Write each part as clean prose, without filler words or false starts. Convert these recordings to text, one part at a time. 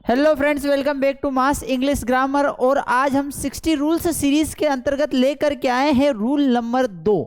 Hello friends, welcome back to mass English grammar. और आज हम 60 रूल्स सीरीज के अंतर्गत लेकर के आए हैं रूल नंबर 2।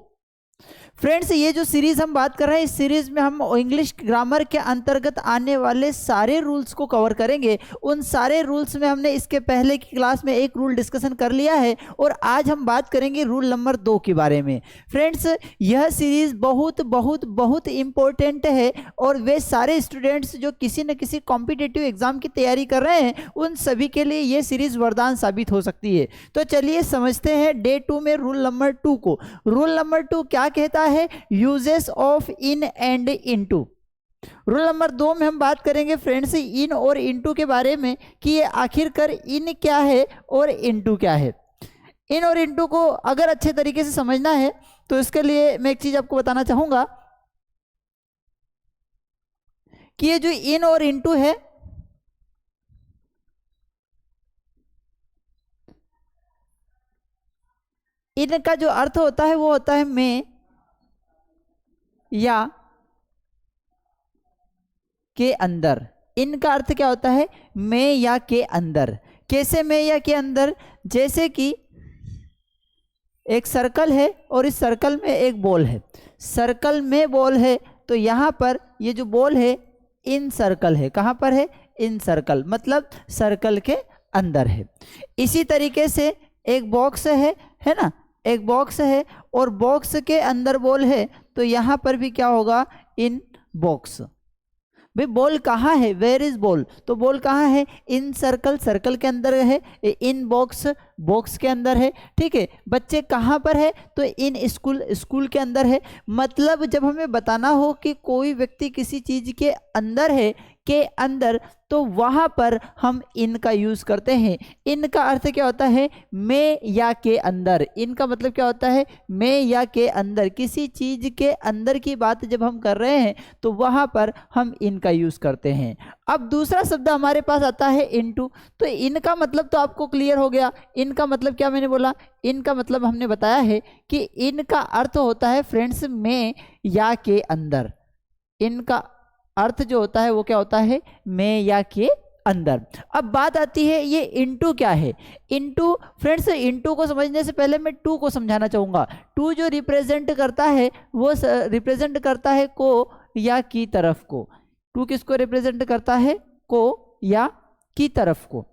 फ्रेंड्स, ये जो सीरीज हम बात कर रहे हैं, इस सीरीज में हम इंग्लिश ग्रामर के अंतर्गत आने वाले सारे रूल्स को कवर करेंगे। उन सारे रूल्स में हमने इसके पहले की क्लास में एक रूल डिस्कशन कर लिया है और आज हम बात करेंगे रूल नंबर 2 के बारे में। फ्रेंड्स, यह सीरीज बहुत बहुत बहुत इंपॉर्टेंट है और वे सारे स्टूडेंट्स जो किसी न किसी कॉम्पिटिटिव एग्जाम की तैयारी कर रहे हैं, उन सभी के लिए ये सीरीज वरदान साबित हो सकती है। तो चलिए समझते हैं डे 2 में रूल नंबर 2 को। रूल नंबर 2 क्या कहता है? Uses of in and into. Rule number 2 में हम बात करेंगे फ्रेंड्स इन और इनटू के बारे में कि ये आखिरकार इन क्या है और इनटू क्या है। इन और इनटू को अगर अच्छे तरीके से समझना है तो इसके लिए मैं एक चीज आपको बताना चाहूंगा कि ये जो इन और इनटू है, इनका जो अर्थ होता है वो होता है में या के अंदर। इनका अर्थ क्या होता है? में या के अंदर। कैसे में या के अंदर? जैसे कि एक सर्कल है और इस सर्कल में एक बॉल है। सर्कल में बॉल है तो यहाँ पर ये जो बॉल है इन सर्कल है। कहाँ पर है? इन सर्कल, मतलब सर्कल के अंदर है। इसी तरीके से एक बॉक्स है ना, एक बॉक्स है और बॉक्स के अंदर बॉल है तो यहाँ पर भी क्या होगा? इन बॉक्स। भाई बॉल कहाँ है? Where is ball? तो बॉल कहाँ है? इन सर्कल, सर्कल के अंदर है। इन बॉक्स, बॉक्स के अंदर है। ठीक है। बच्चे कहाँ पर है? तो इन स्कूल, स्कूल के अंदर है। मतलब जब हमें बताना हो कि कोई व्यक्ति किसी चीज के अंदर है, के अंदर, तो वहां पर हम इन का यूज करते हैं। इन का अर्थ क्या होता है? में या के अंदर। इन का मतलब क्या होता है? में या के अंदर। किसी चीज के अंदर की बात जब हम कर रहे हैं तो वहां पर हम इन का यूज करते हैं। अब दूसरा शब्द हमारे पास आता है इनटू। तो इनका मतलब तो आपको क्लियर हो गया। इनका मतलब क्या मैंने बोला? इनका मतलब हमने बताया है कि इनका अर्थ होता है फ्रेंड्स में या के अंदर। इनका अर्थ जो होता है वो क्या होता है? में या के अंदर। अब बात आती है ये इनटू क्या है। इनटू फ्रेंड्स, इनटू को समझने से पहले मैं टू को समझाना चाहूंगा। टू जो रिप्रेजेंट करता है वो रिप्रेजेंट करता है को या की तरफ को। टू किसको रिप्रेजेंट करता है? को या की तरफ को।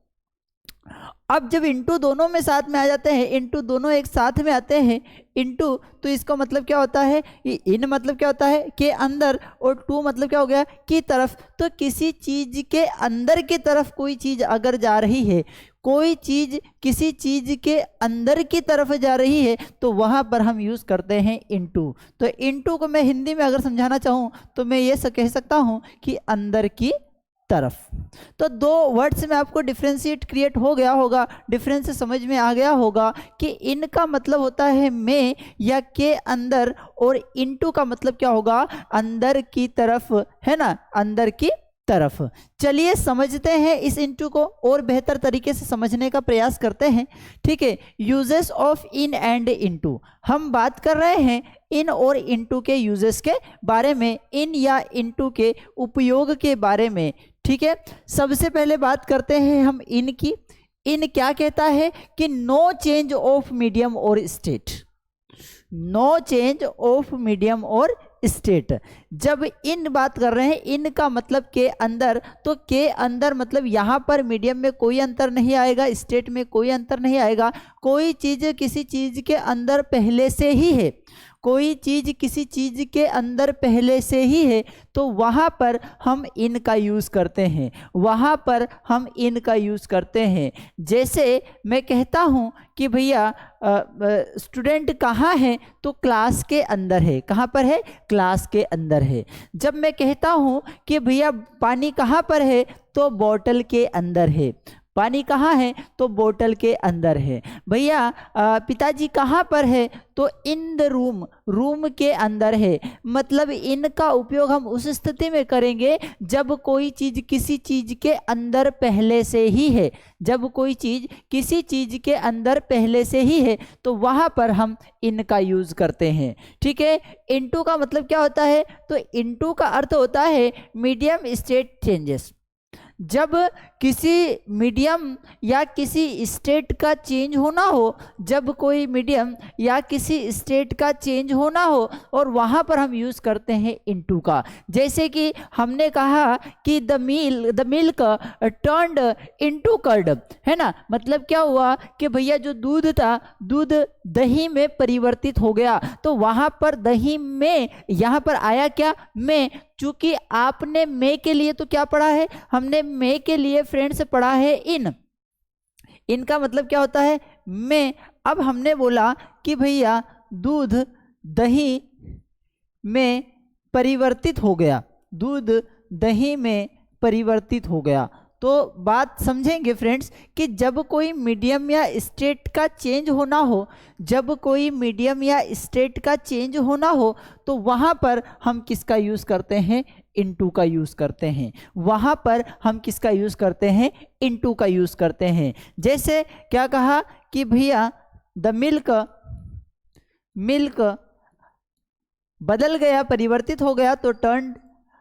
अब जब इंटू दोनों में साथ में आ जाते हैं, इंटू दोनों एक साथ में आते हैं, इंटू, तो इसका मतलब क्या होता है? इन मतलब क्या होता है? के अंदर, और टू मतलब क्या हो गया? की तरफ। तो किसी चीज के अंदर की तरफ कोई चीज अगर जा रही है, कोई चीज किसी चीज के अंदर की तरफ जा रही है तो वहां पर हम यूज करते हैं इनटू। तो इनटू को मैं हिंदी में अगर समझाना चाहूं तो मैं ये कह सकता हूं कि अंदर की तरफ। तो दो वर्ड्स में आपको डिफरेंशिएट क्रिएट हो गया होगा, डिफरेंस समझ में आ गया होगा कि इनका मतलब होता है में या के अंदर और इनटू का मतलब क्या होगा? अंदर की तरफ, है ना, अंदर की तरफ। चलिए समझते हैं इस इनटू को और बेहतर तरीके से समझने का प्रयास करते हैं। ठीक है। Uses of in and into. हम बात कर रहे हैं इन और इनटू के यूजेस के बारे में, इन या इनटू के उपयोग के बारे में। ठीक है। सबसे पहले बात करते हैं हम इन की। इन क्या कहता है कि नो चेंज ऑफ मीडियम और state. No change of medium और स्टेट। जब इन बात कर रहे हैं, इन का मतलब के अंदर, तो के अंदर मतलब यहां पर मीडियम में कोई अंतर नहीं आएगा, स्टेट में कोई अंतर नहीं आएगा। कोई चीज किसी चीज के अंदर पहले से ही है, कोई चीज किसी चीज के अंदर पहले से ही है तो वहां पर हम इन का यूज करते हैं, वहां पर हम इन का यूज करते हैं। जैसे मैं कहता हूं कि भैया स्टूडेंट कहाँ है? तो क्लास के अंदर है। कहाँ पर है? क्लास के अंदर है। जब मैं कहता हूं कि भैया पानी कहाँ पर है? तो बोतल के अंदर है। पानी कहाँ है? तो बोतल के अंदर है। भैया पिताजी कहाँ पर है? तो इन द रूम, रूम के अंदर है। मतलब इनका उपयोग हम उस स्थिति में करेंगे जब कोई चीज किसी चीज के अंदर पहले से ही है। जब कोई चीज किसी चीज के अंदर पहले से ही है तो वहां पर हम इनका यूज करते हैं। ठीक है। इनटू का मतलब क्या होता है? तो इनटू का अर्थ होता है मीडियम स्टेट चेंजेस। जब किसी मीडियम या किसी स्टेट का चेंज होना हो, जब कोई मीडियम या किसी स्टेट का चेंज होना हो और वहाँ पर हम यूज़ करते हैं इनटू का। जैसे कि हमने कहा कि the milk turned into curd, है ना। मतलब क्या हुआ कि भैया जो दूध था, दूध दही में परिवर्तित हो गया। तो वहाँ पर दही में, यहाँ पर आया क्या, में। चूंकि आपने मे के लिए तो क्या पढ़ा है, हमने मे के लिए फ्रेंड्स पढ़ा है इन। इनका मतलब क्या होता है, में। अब हमने बोला कि भैया दूध दही में परिवर्तित हो गया, दूध दही में परिवर्तित हो गया। तो बात समझेंगे फ्रेंड्स कि जब कोई मीडियम या स्टेट का चेंज होना हो, जब कोई मीडियम या स्टेट का चेंज होना हो तो वहाँ पर हम किसका यूज़ करते हैं, इनटू का यूज़ करते हैं। वहाँ पर हम किसका यूज़ करते हैं, इनटू का यूज़ करते हैं। जैसे क्या कहा कि भैया द मिल्क बदल गया, परिवर्तित हो गया, तो टर्न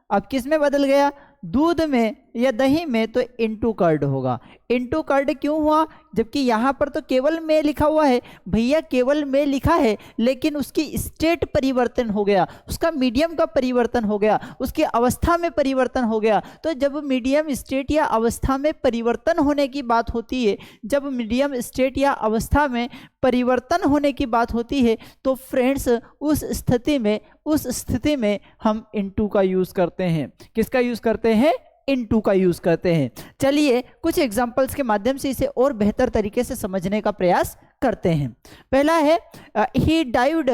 अब किस में बदल गया, दूध में या दही में, तो इनटू कर्ड होगा। इनटू कर्ड क्यों हुआ, जबकि यहाँ पर तो केवल में लिखा हुआ है। भैया केवल में लिखा है लेकिन उसकी स्टेट परिवर्तन हो गया, उसका मीडियम का परिवर्तन हो गया, उसकी अवस्था में परिवर्तन हो गया। तो जब मीडियम स्टेट या अवस्था में परिवर्तन होने की बात होती है, जब मीडियम स्टेट या अवस्था में परिवर्तन होने की बात होती है तो फ्रेंड्स उस स्थिति में हम इनटू का यूज़ करते हैं। किसका यूज़ करते हैं, इनटू का यूज़ करते हैं। चलिए कुछ एग्जांपल्स के माध्यम से इसे और बेहतर तरीके से समझने का प्रयास करते हैं। पहला है ही डाइव्ड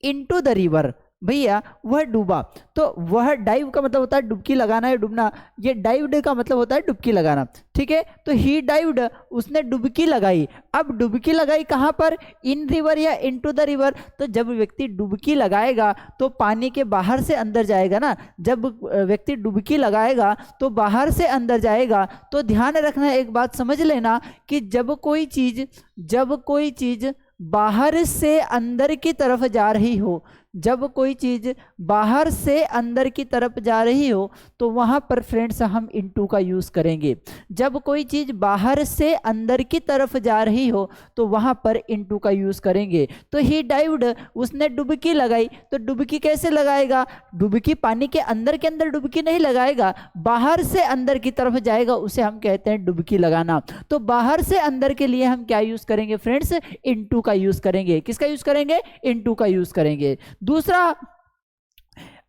इनटू द रिवर। भैया वह डूबा, तो वह डाइव का मतलब होता है डुबकी लगाना या डूबना, ये डाइव्ड का मतलब होता है डुबकी लगाना, ठीक है। तो ही डाइव्ड, उसने डुबकी लगाई। अब डुबकी लगाई कहाँ पर, इन रिवर या इनटू द रिवर। तो जब व्यक्ति डुबकी लगाएगा तो पानी के बाहर से अंदर जाएगा ना, जब व्यक्ति डुबकी लगाएगा तो बाहर से अंदर जाएगा। तो ध्यान रखना, एक बात समझ लेना कि जब कोई चीज़ बाहर से अंदर की तरफ जा रही हो, जब कोई चीज़ बाहर से अंदर की तरफ जा रही हो तो वहाँ पर फ्रेंड्स हम इनटू का यूज़ करेंगे। जब कोई चीज़ बाहर से अंदर की तरफ जा रही हो तो वहाँ पर इनटू का यूज़ करेंगे। तो ही डाइव्ड, उसने डुबकी लगाई। तो डुबकी कैसे लगाएगा, डुबकी पानी के अंदर डुबकी नहीं लगाएगा, बाहर से अंदर की तरफ जाएगा, उसे हम कहते हैं डुबकी लगाना। तो बाहर से अंदर के लिए हम क्या यूज़ करेंगे फ्रेंड्स, इनटू का यूज़ करेंगे। किसका यूज़ करेंगे, इनटू का यूज़ करेंगे। दूसरा,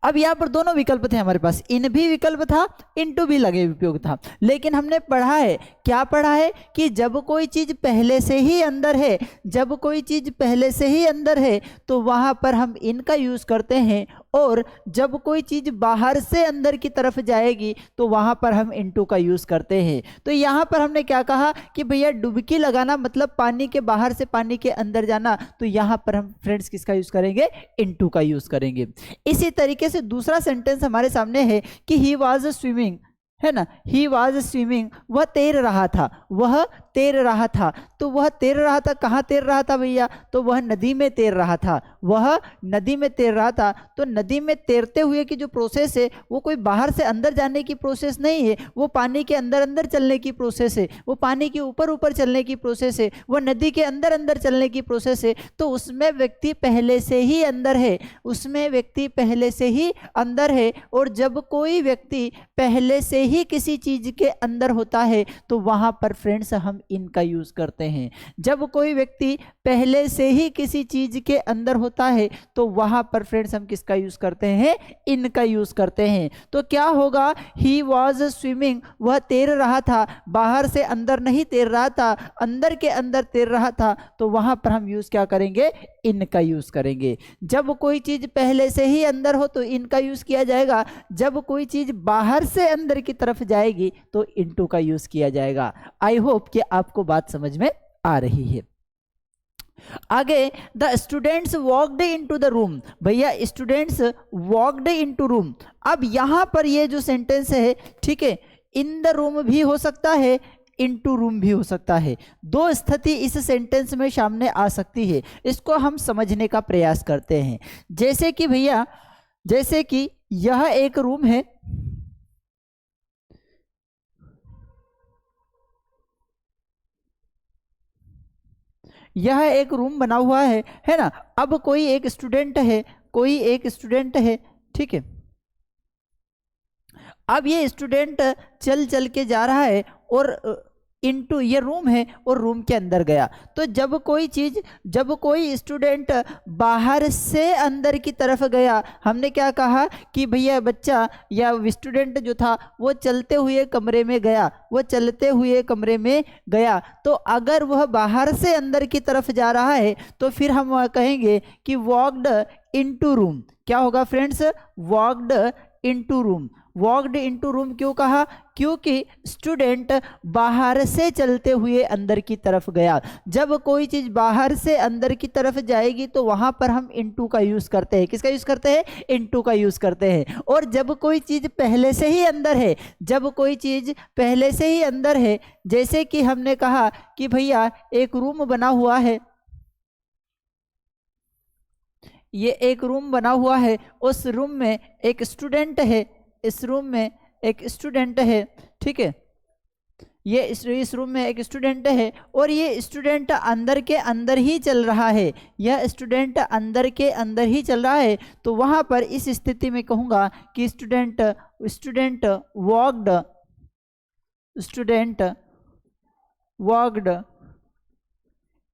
अब यहां पर दोनों विकल्प थे हमारे पास, इन भी विकल्प था, इनटू भी लगे उपयोग था। लेकिन हमने पढ़ा है, क्या पढ़ा है कि जब कोई चीज पहले से ही अंदर है, जब कोई चीज पहले से ही अंदर है तो वहां पर हम इन का यूज करते हैं, और जब कोई चीज बाहर से अंदर की तरफ जाएगी तो वहां पर हम इनटू का यूज करते हैं। तो यहां पर हमने क्या कहा कि भैया डुबकी लगाना मतलब पानी के बाहर से पानी के अंदर जाना, तो यहां पर हम फ्रेंड्स किसका यूज करेंगे, इनटू का यूज करेंगे। इसी तरीके से दूसरा सेंटेंस हमारे सामने है कि ही वाज स्विमिंग, है ना, ही वाज स्विमिंग, वह तैर रहा था, वह तैर रहा था। तो वह तैर रहा था, कहाँ तैर रहा था भैया, तो वह नदी में तैर रहा था, वह नदी में तैर रहा था। तो नदी में तैरते हुए की जो प्रोसेस है वो कोई बाहर से अंदर जाने की प्रोसेस नहीं है, वो पानी के अंदर अंदर चलने की प्रोसेस है, वो पानी के ऊपर ऊपर चलने की प्रोसेस है, वो नदी के अंदर अंदर चलने की प्रोसेस है। तो उसमें व्यक्ति पहले से ही अंदर है, उसमें व्यक्ति पहले से ही अंदर है। और जब कोई व्यक्ति पहले से ही किसी चीज के अंदर होता है तो वहां पर फ्रेंड्स हम इनका यूज करते हैं। जब कोई व्यक्ति पहले से ही किसी चीज के अंदर होता है तो वहां पर फ्रेंड्स हम किसका यूज करते हैं, इनका यूज करते हैं। तो क्या होगा, ही वॉज स्विमिंग, वह तैर रहा था, बाहर से अंदर नहीं तैर रहा था, अंदर के अंदर तैर रहा था। तो वहां पर हम यूज क्या करेंगे, इनका यूज करेंगे। जब कोई चीज पहले से ही अंदर हो तो इनका यूज किया जाएगा, जब कोई चीज बाहर से अंदर की तरफ जाएगी तो इनटू का यूज किया जाएगा। आई होप कि आपको बात समझ में आ रही है। आगे, the students walked into the room. भैया स्टूडेंट्स वॉकड इनटू रूम। अब यहां पर ये जो सेंटेंस है, ठीक है, इन द रूम भी हो सकता है, इनटू रूम भी हो सकता है। दो स्थिति इस सेंटेंस में सामने आ सकती है, इसको हम समझने का प्रयास करते हैं। जैसे कि भैया, जैसे कि यह एक रूम है, यह एक रूम बना हुआ है ना। अब कोई एक स्टूडेंट है, ठीक है। अब ये स्टूडेंट चल चल के जा रहा है और इनटू, ये रूम है और रूम के अंदर गया। तो जब कोई स्टूडेंट बाहर से अंदर की तरफ गया, हमने क्या कहा कि भैया बच्चा या स्टूडेंट जो था वो चलते हुए कमरे में गया। तो अगर वह बाहर से अंदर की तरफ जा रहा है तो फिर हम वह कहेंगे कि वॉक्ड इनटू रूम। क्या होगा friends? Walked into room. Walked into room क्यों कहा? क्योंकि स्टूडेंट बाहर से चलते हुए अंदर की तरफ गया। जब कोई चीज बाहर से अंदर की तरफ जाएगी तो वहां पर हम इनटू का यूज करते हैं। किसका यूज करते हैं? इनटू का यूज करते हैं। और जब कोई चीज पहले से ही अंदर है, जैसे कि हमने कहा कि भैया एक रूम बना हुआ है, ये एक रूम बना हुआ है, उस रूम में एक स्टूडेंट है, ठीक है। ये इस रूम में एक स्टूडेंट है और ये स्टूडेंट अंदर के अंदर ही चल रहा है, तो वहां पर इस स्थिति में कहूंगा कि student walked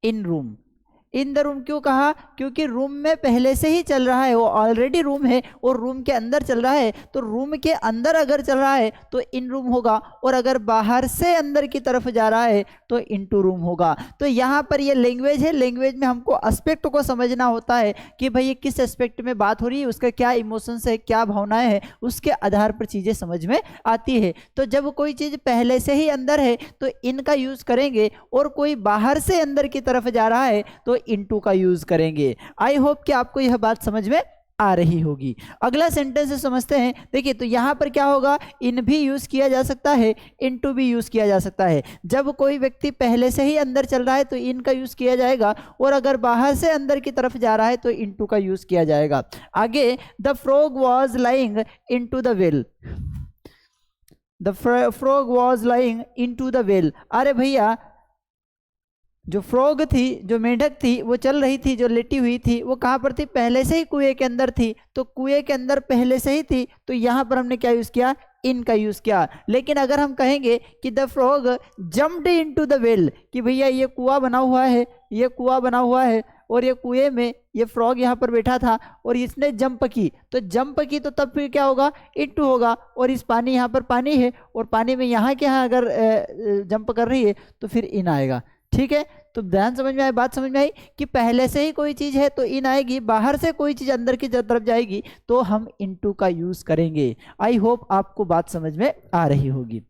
in the room. क्यों कहा? क्योंकि रूम में पहले से ही चल रहा है, वो ऑलरेडी रूम है और रूम के अंदर चल रहा है। तो रूम के अंदर अगर चल रहा है तो इन रूम होगा, और अगर बाहर से अंदर की तरफ जा रहा है तो इनटू रूम होगा। तो यहाँ पर ये लैंग्वेज है, लैंग्वेज में हमको एस्पेक्ट को समझना होता है कि भाई ये किस एस्पेक्ट में बात हो रही है, उसका क्या इमोशंस है, क्या भावनाएं हैं, उसके आधार पर चीज़ें समझ में आती है। तो जब कोई चीज़ पहले से ही अंदर है तो इनका यूज़ करेंगे, और कोई बाहर से अंदर की तरफ जा रहा है तो इनटू का यूज करेंगे। आई होप कि आपको यह बात समझ में आ रही होगी। अगला सेंटेंस समझते हैं। देखिए तो यहां पर क्या होगा? इन भी यूज किया जा सकता है, इनटू भी यूज किया जा सकता है। जब कोई व्यक्ति पहले से ही अंदर चल रहा है तो इन का यूज किया जाएगा, और अगर बाहर से अंदर की तरफ जा रहा है तो इनटू का यूज किया जाएगा। आगे, the frog was lying into the well. The frog was lying into the well. अरे भैया जो फ्रॉग थी, जो मेंढक थी, वो चल रही थी, जो लेटी हुई थी, वो कहाँ पर थी? पहले से ही कुएं के अंदर थी। तो कुएं के अंदर पहले से ही थी, तो यहाँ पर हमने क्या यूज किया? इन का यूज किया। लेकिन अगर हम कहेंगे कि the frog jumped into the well, कि भैया ये कुआं बना हुआ है, और ये कुएं में ये फ्रॉग यहाँ पर बैठा था और इसने जंप की, तो तब फिर क्या होगा? इनटू होगा। और इस पानी, यहाँ पर पानी है और पानी में यहाँ के यहाँ अगर जंप कर रही है तो फिर इन आएगा। ठीक है, तो ध्यान समझ में आई, बात समझ में आई कि पहले से ही कोई चीज है तो इन आएगी, बाहर से कोई चीज अंदर की तरफ जाएगी तो हम इनटू का यूज करेंगे। आई होप आपको बात समझ में आ रही होगी।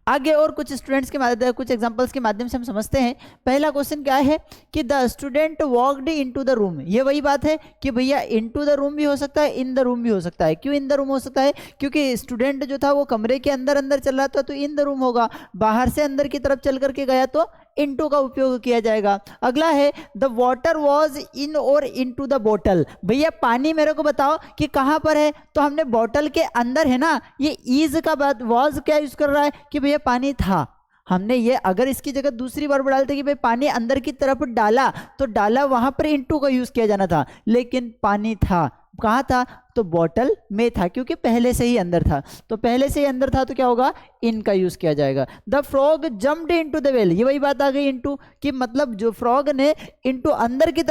आगे और कुछ स्टूडेंट्स के माध्यम, कुछ एग्जांपल्स के माध्यम से हम समझते हैं। पहला क्वेश्चन क्या है कि the student walked into the room. ये वही बात है कि भैया इनटू द रूम भी हो सकता है, इन द रूम भी हो सकता है। क्यों इन द रूम हो सकता है? क्योंकि स्टूडेंट जो था वो कमरे के अंदर चल रहा था तो इन द रूम होगा, बाहर से अंदर की तरफ चल करके गया तो इनटू का उपयोग किया जाएगा। अगला है द वाटर वॉज इन और इनटू द बोतल। भैया पानी मेरे को बताओ कि कहां पर है, तो हमने बोतल के अंदर है ना, ये इज का बात, वॉज क्या यूज कर रहा है कि भैया पानी था। हमने ये अगर इसकी जगह दूसरी बार डालते कि भाई पानी अंदर की तरफ डाला, तो डाला वहां पर इनटू का यूज किया जाना था, लेकिन पानी था, कहाँ था? तो बॉटल में था, क्योंकि पहले से ही अंदर था। तो पहले से ही अंदर था तो क्या होगा? इन का यूज किया जाएगा। The frog jumped into the well, ये वही बात आ गई इनटू कि मतलब जो फ्रॉग ने इनटू अंदर की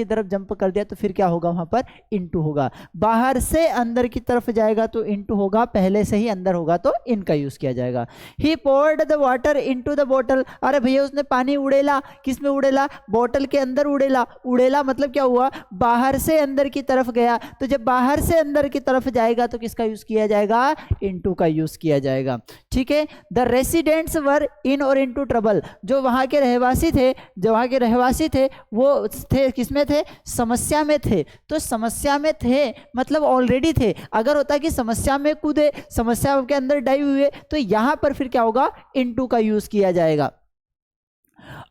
तरफ जंप कर दिया, तो फिर क्या होगा? वहां पर इनटू होगा। बाहर से अंदर की तरफ जाएगा तो इनटू होगा, पहले से ही अंदर होगा तो इन का यूज किया जाएगा। He poured the water into the bottle. अरे भैया उसने पानी उड़ेला, किस में उड़ेला? बॉटल के अंदर उड़ेला मतलब क्या हुआ? बाहर से अंदर की तरफ गया, तो जब बाहर से अंदर की तरफ जाएगा तो किसका यूज किया जाएगा? इनटू का यूज किया जाएगा। ठीक है, द रेसिडेंट्स वर इन और इनटू ट्रबल। जो वहां के रहवासी थे वो थे किसमें थे? समस्या में थे। तो समस्या में थे मतलब ऑलरेडी थे। अगर होता कि समस्या में कूदे, समस्या के अंदर डाइव हुए, तो यहां पर फिर क्या होगा? इनटू का यूज किया जाएगा।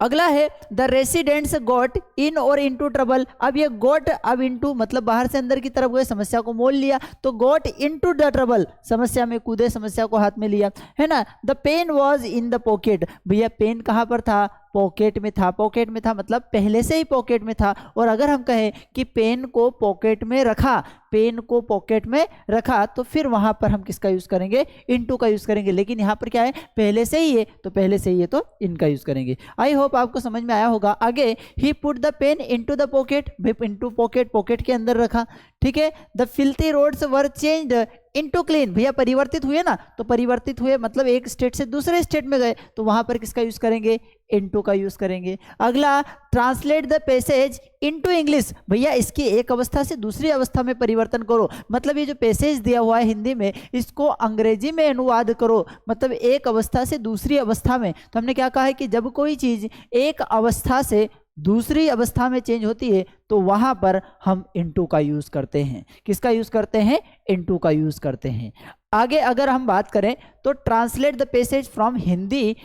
अगला है द रेसिडेंट्स गोट इन और इनटू ट्रबल। अब ये गोट, अब इनटू मतलब बाहर से अंदर की तरफ गए, समस्या को मोल लिया, तो गोट इनटू द ट्रबल, समस्या में कूदे, समस्या को हाथ में लिया, है ना। The pen was in the pocket, भैया पेन कहाँ पर था, पॉकेट में था। पॉकेट में था मतलब पहले से ही पॉकेट में था। और अगर हम कहें कि पेन को पॉकेट में रखा, पेन को पॉकेट में रखा, तो फिर वहां पर हम किसका यूज करेंगे, इनटू का यूज करेंगे। लेकिन यहाँ पर क्या है, पहले से ही है, तो पहले से ही है तो इनका यूज करेंगे। आई होप आपको समझ में आया होगा। आगे he put the pen into the pocket, into pocket, pocket के अंदर रखा, ठीक है। The filthy roads were changed into clean, भैया परिवर्तित हुए ना, तो परिवर्तित हुए मतलब एक स्टेट से दूसरे स्टेट में गए, तो वहां पर किसका यूज करेंगे, इनटू का यूज करेंगे। अगला translate the passage into English, भैया इसकी एक अवस्था से दूसरी अवस्था में परिवर्तन करो, मतलब ये जो पैसेज दिया हुआ है हिंदी में, इसको अंग्रेजी में अनुवाद करो, मतलब एक अवस्था से दूसरी अवस्था में। तो हमने क्या कहा है कि जब कोई चीज एक अवस्था से दूसरी अवस्था में चेंज होती है तो वहां पर हम इनटू का यूज करते हैं। किसका यूज करते हैं, इनटू का यूज करते हैं। आगे अगर हम बात करें तो translate the passage from Hindi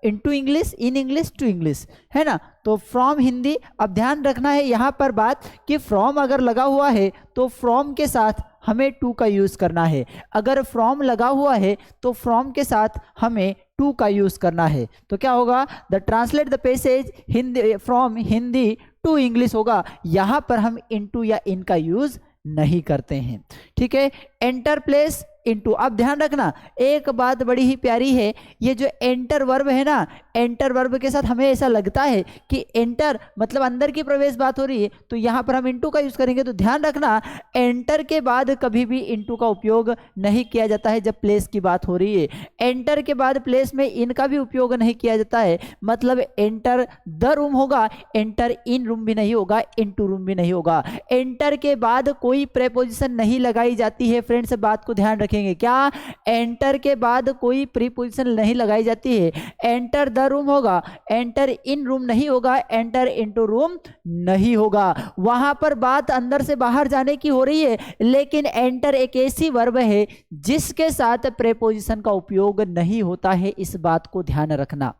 into English, in English to English, है ना। तो फ्रॉम हिंदी, अब ध्यान रखना है यहाँ पर बात कि फ्रॉम अगर लगा हुआ है तो फ्रॉम के साथ हमें टू का यूज करना है। अगर फ्रॉम लगा हुआ है तो फ्रॉम के साथ हमें टू का यूज करना है। तो क्या होगा, the translate the passage Hindi from Hindi to English होगा। यहाँ पर हम इनटू या इन का यूज नहीं करते हैं, ठीक है। एंटर प्लेस इनटू, अब ध्यान रखना एक बात बड़ी ही प्यारी है, ये जो एंटर वर्ब है ना, एंटर वर्ब के साथ हमें ऐसा लगता है कि एंटर मतलब अंदर की प्रवेश बात हो रही है, तो यहाँ पर हम इनटू का यूज करेंगे। तो ध्यान रखना एंटर के बाद कभी भी इनटू का उपयोग नहीं किया जाता है जब प्लेस की बात हो रही है। एंटर के बाद प्लेस में इन का भी उपयोग नहीं किया जाता है, मतलब एंटर द रूम होगा, एंटर इन रूम भी नहीं होगा, इनटू रूम भी नहीं होगा। एंटर के बाद कोई प्रेपोजिशन नहीं लगाई जाती है फ्रेंड्स, बात को ध्यान रखेंगे। क्या, एंटर के बाद कोई प्रीपोजिशन नहीं लगाई जाती है। एंटर द रूम होगा, एंटर इन रूम नहीं होगा, एंटर इनटू रूम नहीं होगा। वहां पर बात अंदर से बाहर जाने की हो रही है, लेकिन एंटर एक ऐसी वर्ब है जिसके साथ प्रेपोजिशन का उपयोग नहीं होता है, इस बात को ध्यान रखना।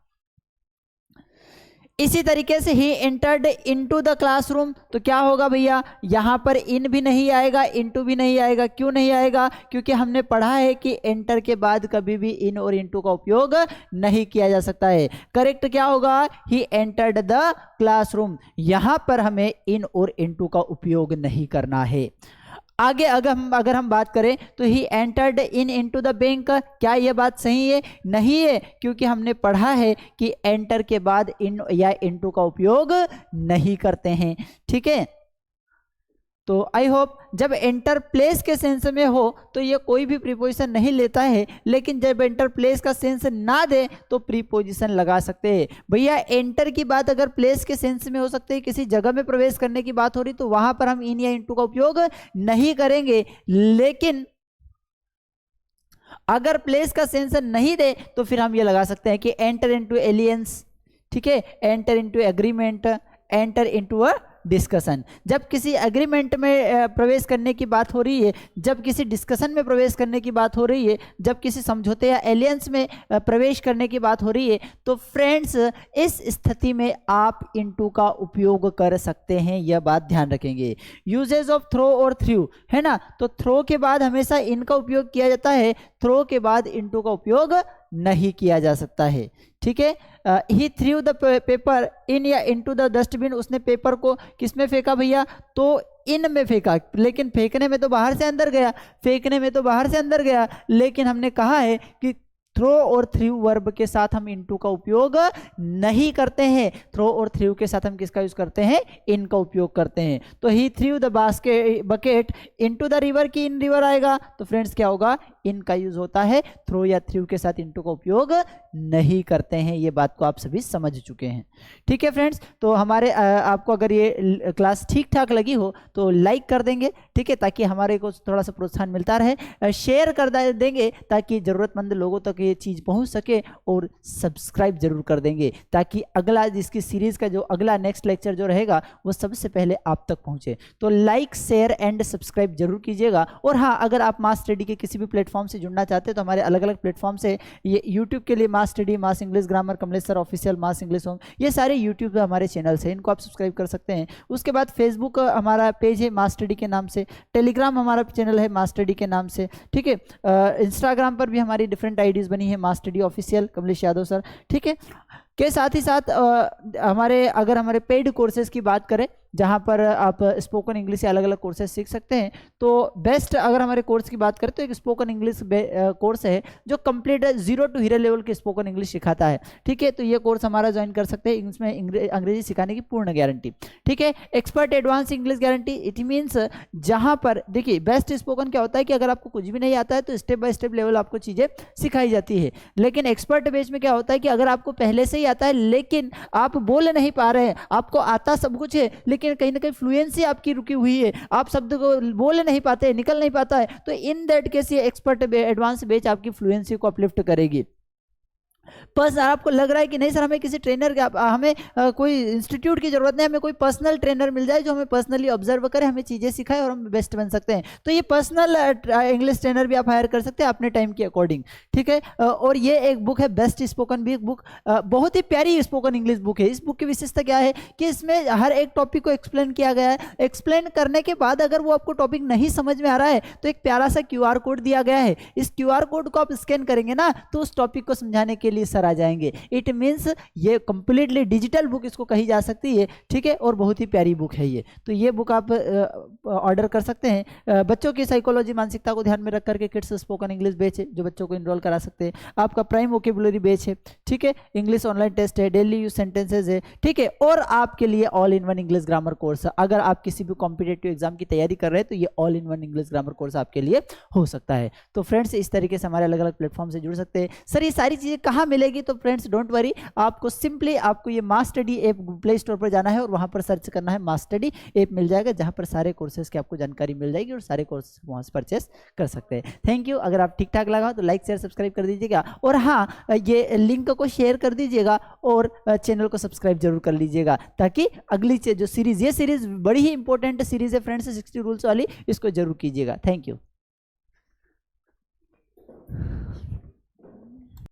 इसी तरीके से he entered into the classroom, तो क्या होगा भैया, यहां पर इन भी नहीं आएगा, इनटू भी नहीं आएगा। क्यों नहीं आएगा, क्योंकि हमने पढ़ा है कि एंटर के बाद कभी भी इन और इनटू का उपयोग नहीं किया जा सकता है। करेक्ट क्या होगा, ही एंटर्ड द क्लासरूम, यहां पर हमें इन और इनटू का उपयोग नहीं करना है। आगे अगर हम बात करें तो he entered in into the bank, क्या यह बात सही है, नहीं है, क्योंकि हमने पढ़ा है कि एंटर के बाद इन या इनटू का उपयोग नहीं करते हैं, ठीक है। तो आई होप जब एंटर प्लेस के सेंस में हो तो ये कोई भी प्रीपोजिशन नहीं लेता है, लेकिन जब एंटर प्लेस का सेंस ना दे तो प्रीपोजिशन लगा सकते हैं। भैया एंटर की बात अगर प्लेस के सेंस में हो सकते हैं, किसी जगह में प्रवेश करने की बात हो रही, तो वहां पर हम इन या इनटू का उपयोग नहीं करेंगे। लेकिन अगर प्लेस का सेंस नहीं दे तो फिर हम ये लगा सकते हैं कि एंटर इनटू एलियंस, ठीक है, enter into agreement, enter into a discussion. जब किसी एग्रीमेंट में प्रवेश करने की बात हो रही है, जब किसी डिस्कशन में प्रवेश करने की बात हो रही है, जब किसी समझौते या एलियंस में प्रवेश करने की बात हो रही है, तो फ्रेंड्स इस स्थिति में आप इनटू का उपयोग कर सकते हैं, यह बात ध्यान रखेंगे। यूजेज ऑफ थ्रो और थ्रू, है ना, तो थ्रो के बाद हमेशा इन का उपयोग किया जाता है, थ्रो के बाद इनटू का उपयोग नहीं किया जा सकता है, ठीक है। ही थ्रू द पेपर इन या इनटू द डस्टबिन, उसने पेपर को किस में फेंका भैया, तो इन में फेंका, लेकिन फेंकने में तो बाहर से अंदर गया, फेंकने में तो बाहर से अंदर गया, लेकिन हमने कहा है कि थ्रो और थ्रू वर्ब के साथ हम इनटू का उपयोग नहीं करते हैं। थ्रो और थ्रू के साथ हम किसका यूज करते हैं, इन का उपयोग करते हैं। तो he threw the bucket into the river, की इन रिवर आएगा, तो फ्रेंड्स क्या होगा, इन का यूज होता है, थ्रो या थ्रू के साथ इनटू का उपयोग नहीं करते हैं। ये बात को आप सभी समझ चुके हैं, ठीक है फ्रेंड्स। तो हमारे आपको अगर ये क्लास ठीक ठाक लगी हो तो लाइक कर देंगे, ठीक है, ताकि हमारे को थोड़ा सा प्रोत्साहन मिलता रहे। शेयर कर देंगे ताकि जरूरतमंद लोगों तक ये ये चीज़ पहुंच सके, और सब्सक्राइब जरूर कर देंगे ताकि अगला इसकी सीरीज़ का जो अगला नेक्स्ट लेक्चर जो रहेगा वो सबसे पहले आप तक पहुंचे। तो लाइक शेयर एंड सब्सक्राइब जरूर कीजिएगा। और हाँ, अगर आप मास स्टडी के किसी भी प्लेटफॉर्म से जुड़ना चाहते हैं तो हमारे अलग अलग प्लेटफॉर्म से, ये यूट्यूब के लिए Mass Study, Mass English Grammar, Kamlesh sir official, Mass English Home, ये सारे यूट्यूब पे हमारे चैनल्स हैं, इनको आप सब्सक्राइब कर सकते हैं। उसके बाद फेसबुक हमारा पेज है मास स्टडी के नाम से, टेलीग्राम हमारा चैनल है मास स्टडी के नाम से, ठीक है। इंस्टाग्राम पर भी हमारी डिफरेंट आईडीज बनी है, Mass Study official, Kamlesh Yadav sir, ठीक है। के साथ ही साथ अगर हमारे पेड कोर्सेज की बात करें, जहाँ पर आप स्पोकन इंग्लिश से अलग अलग कोर्सेज सीख सकते हैं, तो बेस्ट अगर हमारे कोर्स की बात करें तो एक स्पोकन इंग्लिश कोर्स है जो कंप्लीट 0 to हीरो लेवल की स्पोकन इंग्लिश सिखाता है, ठीक है। तो ये कोर्स हमारा ज्वाइन कर सकते हैं, इसमें अंग्रेजी सिखाने की पूर्ण गारंटी, ठीक है। Expert advance English guarantee, it means जहाँ पर देखिए बेस्ट स्पोकन क्या होता है कि अगर आपको कुछ भी नहीं आता है तो स्टेप बाय स्टेप लेवल आपको चीज़ें सिखाई जाती है, लेकिन एक्सपर्ट बेस में क्या होता है कि अगर आपको पहले से ही आता है लेकिन आप बोल नहीं पा रहे हैं, आपको आता सब कुछ है लेकिन कहीं ना कहीं फ्लुएंसी आपकी रुकी हुई है, आप शब्द को बोल नहीं पाते, निकल नहीं पाता है, तो इन दैट केस ये एक्सपर्ट एडवांस बैच आपकी फ्लुएंसी को अपलिफ्ट करेगी। पर आपको लग रहा है कि नहीं सर हमें किसी ट्रेनर हमें कोई इंस्टीट्यूट की जरूरत नहीं, हमें कोई पर्सनल ट्रेनर मिल जाए जो हमें पर्सनली ऑब्जर्व करे, हमें चीज़ें सिखाए और हम बेस्ट बन सकते हैं, तो ये पर्सनल इंग्लिश ट्रेनर भी आप हायर कर सकते हैं अपने टाइम के अकॉर्डिंग, ठीक है। और ये एक बुक है बेस्ट स्पोकन बुक, बहुत ही प्यारी स्पोकन इंग्लिश बुक है। इस बुक की विशेषता क्या है कि इसमें हर एक टॉपिक को एक्सप्लेन किया गया है, एक्सप्लेन करने के बाद अगर वो आपको टॉपिक नहीं समझ में आ रहा है तो एक प्यारा सा QR कोड दिया गया है, इस QR कोड को आप स्कैन करेंगे ना तो उस टॉपिक को समझाने के लिए सर आ जाएंगे। इट मीन्स ये कंप्लीटली डिजिटल बुक इसको कही जा सकती है, ठीक है, और बहुत ही प्यारी बुक है ये। तो ये बुक आप ऑर्डर कर सकते हैं। बच्चों की साइकोलॉजी मानसिकता को ध्यान में रख करके किड्स स्पोकन इंग्लिश बैच है जो बच्चों को इनरोल करा सकते हैं। आपका प्राइम वोकेबुलरी बैच है, ठीक है, इंग्लिश ऑनलाइन टेस्ट है, डेली यूज सेंटेंसेज है, ठीक है, और आपके लिए all in one English grammar course है। अगर आप किसी भी कॉम्पिटेटिव एग्जाम की तैयारी कर रहे हैं तो ये all in one English grammar course आपके लिए हो सकता है। तो फ्रेंड्स इस तरीके से हमारे अलग अलग प्लेटफॉर्म से जुड़ सकते हैं। सर ये सारी चीज़ें कहाँ मिलेगी? तो फ्रेंड्स डोंट वरी, आपको सिंपली आपको ये मास स्टडी ऐप प्ले स्टोर पर जाना है और वहाँ पर सर्च करना है, मास स्टडी ऐप मिल जाएगा जहाँ पर सारे कोर्सेज की आपको जानकारी मिल जाएगी और सारे कोर्सेज वहाँ से परचेस कर सकते हैं। Thank you. अगर आप ठीक ठाक लगा तो लाइक शेयर सब्सक्राइब कर दीजिएगा, और हाँ ये लिंक को शेयर कर दीजिएगा और चैनल को सब्सक्राइब जरूर कर लीजिएगा ताकि अगली जो सीरीज, ये सीरीज बड़ी ही इंपॉर्टेंट सीरीज है फ्रेंड्स, 60 रूल्स वाली, इसको जरूर कीजिएगा। Thank you.